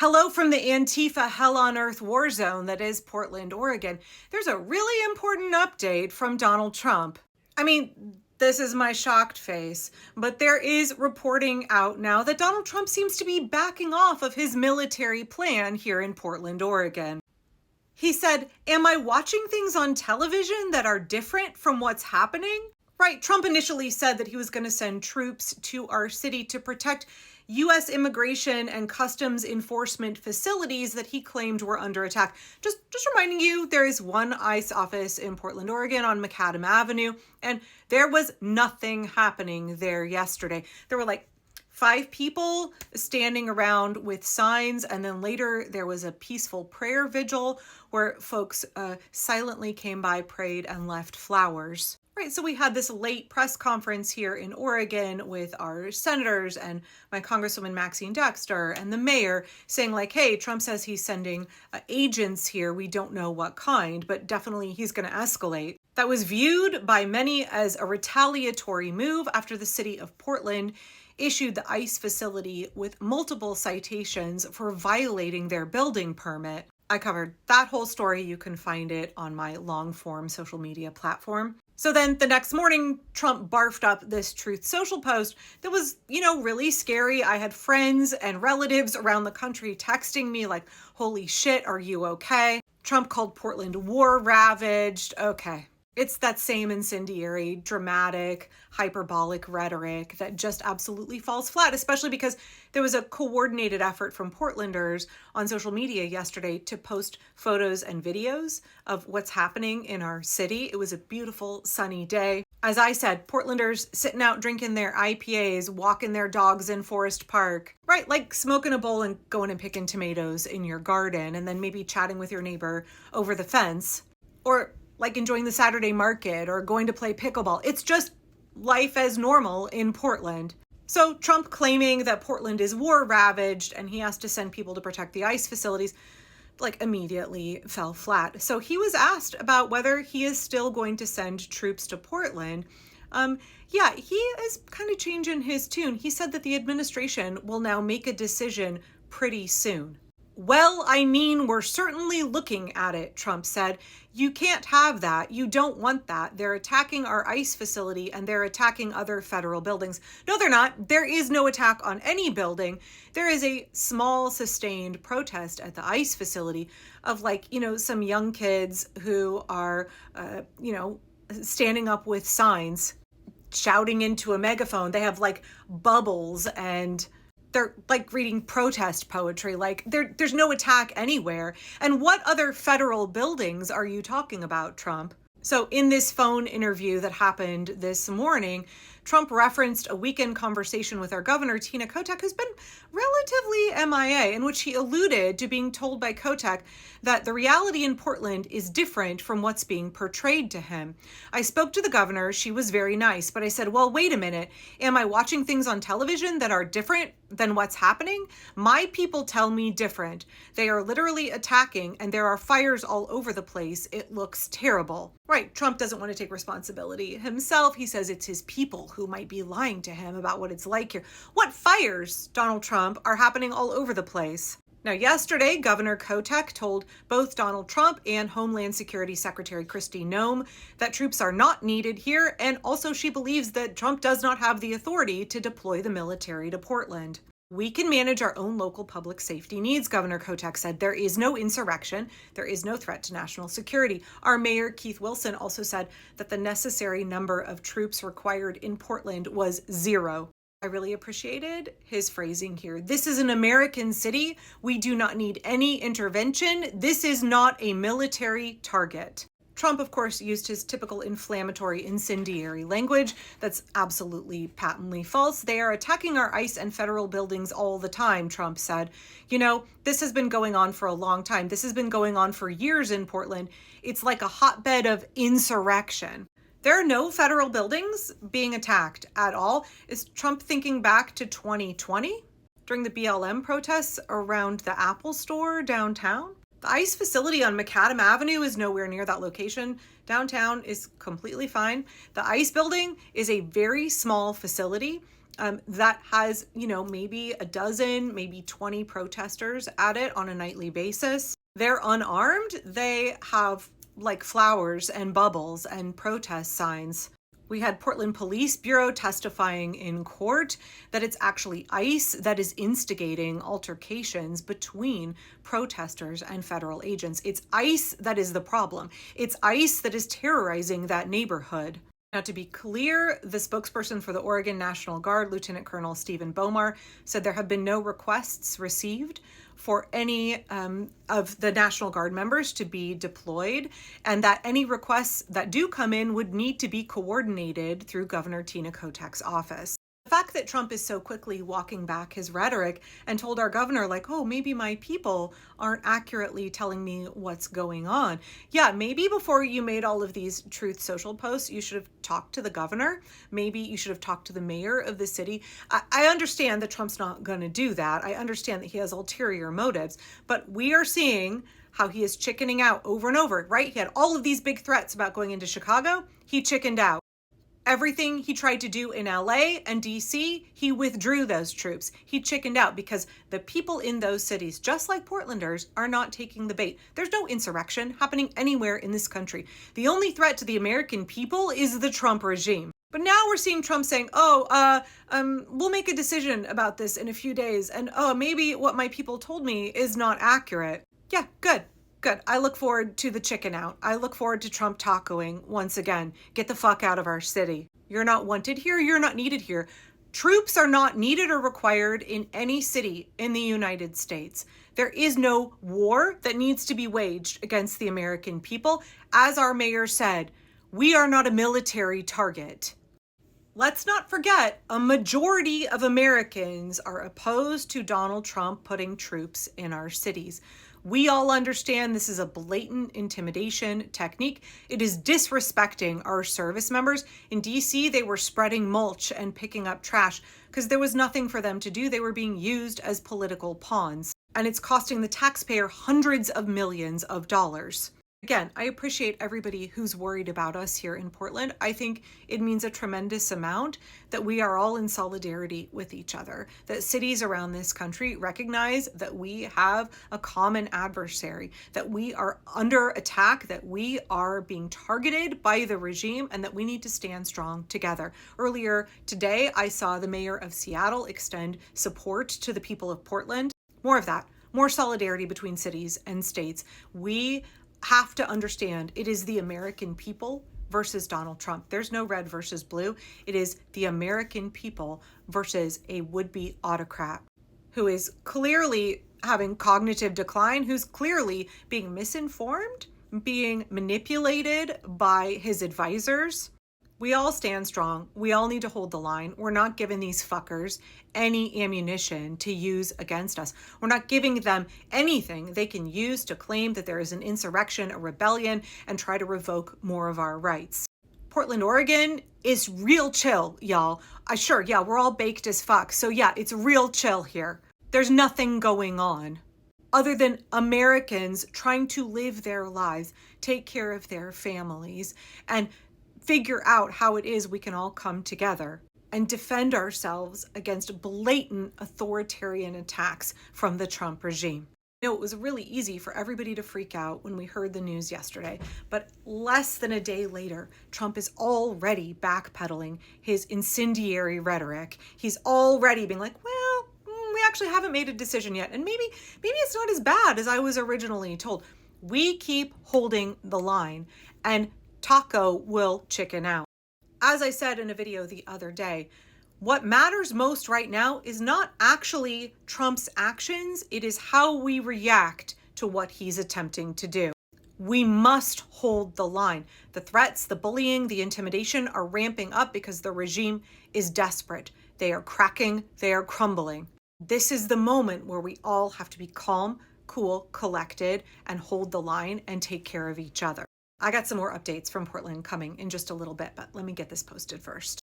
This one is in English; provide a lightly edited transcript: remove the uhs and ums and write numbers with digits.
Hello from the Antifa hell on earth war zone that is Portland, Oregon. There's a really important update from Donald Trump. I mean, this is my shocked face, but there is reporting out now that Donald Trump seems to be backing off of his military plan here in Portland, Oregon. He said, "Am I watching things on television that are different from what's happening?" Right, Trump initially said that he was going to send troops to our city to protect U.S. immigration and customs enforcement facilities that he claimed were under attack. Just reminding you, there is one ICE office in Portland, Oregon on Macadam Avenue, and there was nothing happening there yesterday. There were like 5 people standing around with signs, and then later there was a peaceful prayer vigil where folks silently came by, prayed, and left flowers. Right, so we had this late press conference here in Oregon with our senators and my Congresswoman Maxine Dexter and the mayor saying like, hey, Trump says he's sending agents here. We don't know what kind, but definitely he's going to escalate. That was viewed by many as a retaliatory move after the city of Portland issued the ICE facility with multiple citations for violating their building permit. I covered that whole story. You can find it on my long form social media platform. So then the next morning, Trump barfed up this Truth Social post that was, really scary. I had friends and relatives around the country texting me like, holy shit, are you okay? Trump called Portland war ravaged. Okay. It's that same incendiary, dramatic, hyperbolic rhetoric that just absolutely falls flat, especially because there was a coordinated effort from Portlanders on social media yesterday to post photos and videos of what's happening in our city. It was a beautiful, sunny day. As I said, Portlanders sitting out drinking their IPAs, walking their dogs in Forest Park, right? Like smoking a bowl and going and picking tomatoes in your garden and then maybe chatting with your neighbor over the fence. Or like enjoying the Saturday market or going to play pickleball. It's just life as normal in Portland. So Trump claiming that Portland is war ravaged and he has to send people to protect the ICE facilities, immediately fell flat. So he was asked about whether he is still going to send troops to Portland. He is kind of changing his tune. He said that the administration will now make a decision pretty soon. Well, we're certainly looking at it, Trump said. You can't have that. You don't want that. They're attacking our ICE facility and they're attacking other federal buildings. No, they're not. There is no attack on any building. There is a small sustained protest at the ICE facility of some young kids who are, standing up with signs, shouting into a megaphone. They have bubbles and they're reading protest poetry. There's no attack anywhere. And what other federal buildings are you talking about, Trump? So in this phone interview that happened this morning, Trump referenced a weekend conversation with our governor, Tina Kotek, who's been relatively MIA, in which he alluded to being told by Kotek that the reality in Portland is different from what's being portrayed to him. I spoke to the governor. She was very nice, but I said, well, wait a minute. Am I watching things on television that are different than what's happening? My people tell me different. They are literally attacking and there are fires all over the place. It looks terrible. Right. Trump doesn't want to take responsibility himself. He says it's his people who might be lying to him about what it's like here. What fires, Donald Trump, are happening all over the place? Now, yesterday, Governor Kotek told both Donald Trump and Homeland Security Secretary Kristi Noem that troops are not needed here, and also she believes that Trump does not have the authority to deploy the military to Portland. We can manage our own local public safety needs, Governor Kotek said. There is no insurrection. There is no threat to national security. Our mayor, Keith Wilson, also said that the necessary number of troops required in Portland was 0. I really appreciated his phrasing here. This is an American city. We do not need any intervention. This is not a military target. Trump, of course, used his typical inflammatory, incendiary language that's absolutely patently false. They are attacking our ICE and federal buildings all the time, Trump said. This has been going on for a long time. This has been going on for years in Portland. It's like a hotbed of insurrection. There are no federal buildings being attacked at all. Is Trump thinking back to 2020 during the BLM protests around the Apple store downtown? The ICE facility on Macadam Avenue is nowhere near that location. Downtown is completely fine. The ICE building is a very small facility that has, maybe a dozen, maybe 20 protesters at it on a nightly basis. They're unarmed. They have like flowers and bubbles and protest signs. We had Portland Police Bureau testifying in court that it's actually ICE that is instigating altercations between protesters and federal agents. It's ICE that is the problem. It's ICE that is terrorizing that neighborhood. Now, to be clear, the spokesperson for the Oregon National Guard, Lieutenant Colonel Stephen Bomar, said there have been no requests received for any of the National Guard members to be deployed, and that any requests that do come in would need to be coordinated through Governor Tina Kotek's office. The fact that Trump is so quickly walking back his rhetoric and told our governor, like, oh, maybe my people aren't accurately telling me what's going on. Yeah, maybe before you made all of these Truth Social posts, you should have talked to the governor. Maybe you should have talked to the mayor of the city. I understand that Trump's not going to do that. I understand that he has ulterior motives, but we are seeing how he is chickening out over and over, right? He had all of these big threats about going into Chicago. He chickened out. Everything he tried to do in LA and DC, he withdrew those troops. He chickened out because the people in those cities, just like Portlanders, are not taking the bait. There's no insurrection happening anywhere in this country. The only threat to the American people is the Trump regime. But now we're seeing Trump saying, we'll make a decision about this in a few days. And maybe what my people told me is not accurate. Yeah, good. Good. I look forward to the chicken out. I look forward to Trump tacoing once again. Get the fuck out of our city. You're not wanted here. You're not needed here. Troops are not needed or required in any city in the United States. There is no war that needs to be waged against the American people. As our mayor said, we are not a military target. Let's not forget, a majority of Americans are opposed to Donald Trump putting troops in our cities. We all understand this is a blatant intimidation technique. It is disrespecting our service members. In DC, they were spreading mulch and picking up trash because there was nothing for them to do. They were being used as political pawns. And it's costing the taxpayer hundreds of millions of dollars. Again, I appreciate everybody who's worried about us here in Portland. I think it means a tremendous amount that we are all in solidarity with each other, that cities around this country recognize that we have a common adversary, that we are under attack, that we are being targeted by the regime, and that we need to stand strong together. Earlier today, I saw the mayor of Seattle extend support to the people of Portland. More of that, more solidarity between cities and states. We have to understand it is the American people versus Donald Trump. There's no red versus blue. It is the American people versus a would-be autocrat who is clearly having cognitive decline, who's clearly being misinformed, being manipulated by his advisors. We all stand strong. We all need to hold the line. We're not giving these fuckers any ammunition to use against us. We're not giving them anything they can use to claim that there is an insurrection, a rebellion, and try to revoke more of our rights. Portland, Oregon is real chill, y'all. We're all baked as fuck. So yeah, it's real chill here. There's nothing going on other than Americans trying to live their lives, take care of their families, and figure out how it is we can all come together and defend ourselves against blatant authoritarian attacks from the Trump regime. It was really easy for everybody to freak out when we heard the news yesterday, but less than a day later, Trump is already backpedaling his incendiary rhetoric. He's already being like, well, we actually haven't made a decision yet, and maybe it's not as bad as I was originally told. We keep holding the line, and Taco will chicken out. As I said in a video the other day, what matters most right now is not actually Trump's actions, it is how we react to what he's attempting to do. We must hold the line. The threats, the bullying, the intimidation are ramping up because the regime is desperate. They are cracking, they are crumbling. This is the moment where we all have to be calm, cool, collected, and hold the line and take care of each other. I got some more updates from Portland coming in just a little bit, but let me get this posted first.